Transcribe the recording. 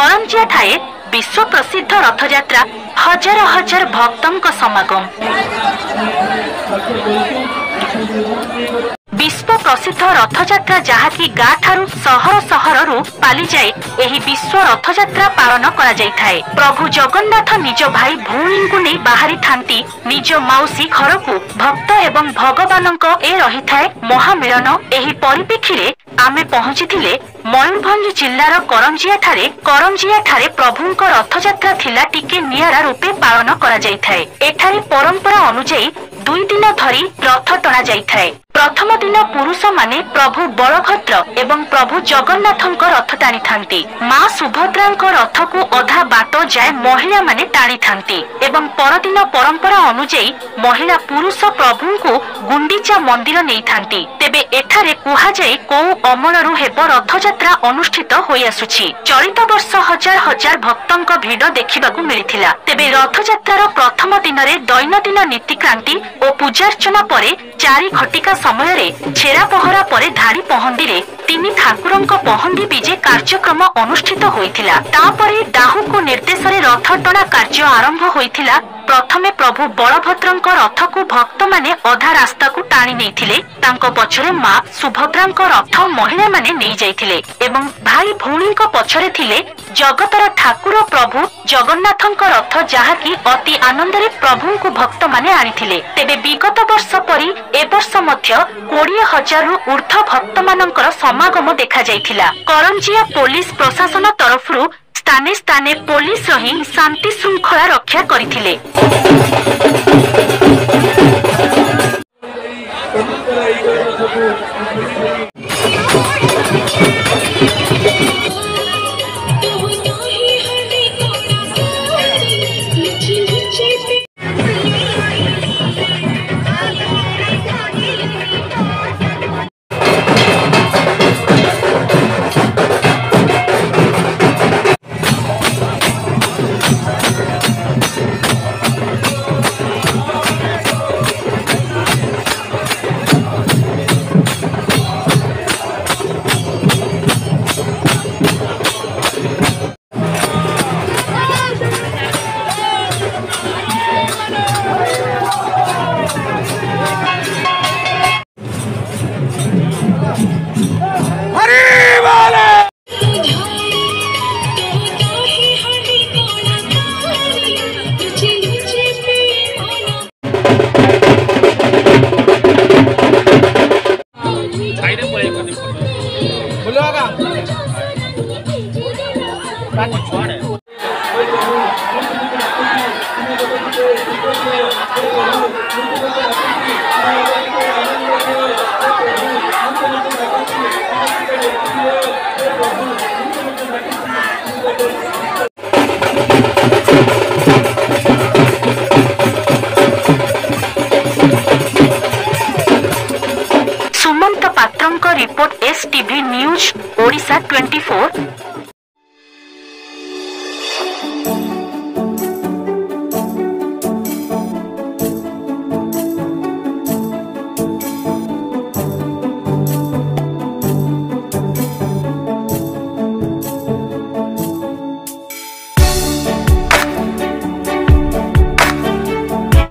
करंजिया ठाए विश्व प्रसिद्ध रथयात्रा हजार हजार भक्तों समागम। विश्व प्रसिद्ध रथयात्रा जहाँकि गाँ ठारू सहर सहरु पाली जाए एही विश्व रथयात्रा पालन करा जाय थाए। प्रभु जगन्नाथ निज भाई भौणी को नहीं बाहरी थांती निज माउसी घर को भक्त एवं भगवानक ए रही थाए महामिलन। एही परिप्रेक्षी रे आमे पहुंची थिले मयूरभंज जिल्लार करंजिया ठारे प्रभुंक रथयात्रा थिला टिके नियारा रूपे पालन करा जाय थाए। एठारे परंपरा अनुसार 2 दिन धरी रथ टणा जाय थाए। प्रथम दिन पुरुष माने प्रभु बलभद्र एवं प्रभु जगन्नाथଙ୍କ रथ टाणी थांती। मां सुभद्राଙ୍କ रथ को अधा बाट जाए महिला माने टाणी थांती एवं परदिन परंपरा अनुसार महिला पुरुष प्रभु को गुंडीचा मंदिर नहीं थांती। तेबे एठारे कुहा जाए को अमलरु हेब रथयात्रा अनुष्ठित होई आसुछि। चलित वर्ष हजार हजार भक्तଙ୍କ भिड़ देखिबाकू मिलिथिला। तेबे रथयात्रार प्रथम दिन रे दैनंदिन नीतिक्रांति और पूजार्चना परे 4 घटिका समय रे छेरा पहरा परे धाड़ी पहंडी रे 3 ठाकुरଙ୍କ पहंडी विजे कार्यक्रम अनुष्ठित होइथिला। तापरे डाहुको निर्देश रे रथ टणा कार्य आरंभ होइथिला। प्रथमे प्रभु बलभद्रଙ୍କ रथ को भक्त माने अधा रास्ता को टाणी नेथिले। तांको पछरे मां सुभद्राଙ୍କ रथ महिला माने नै जाइथिले एवं भाई भौणीଙ୍କ पछरे थिले जगतर ठाकुर प्रभु जगन्नाथଙ୍କ रथ जहाँकि अति आनंद रे प्रभु को भक्त माने आनिथिले। तेबे विगत वर्ष परी ए वर्ष मध्य 20,000 रु ऊर्ध्व भक्त मानकर समागम देखा जाइथिला। करंजिया पुलिस प्रशासन तरफरु स्थाने स्थाने पुलिस रही शांति श्रृंखला रक्षा करथिले। सुमंत पात्रଙ୍କ रिपोर्ट STV न्यूज ओडिशा 24।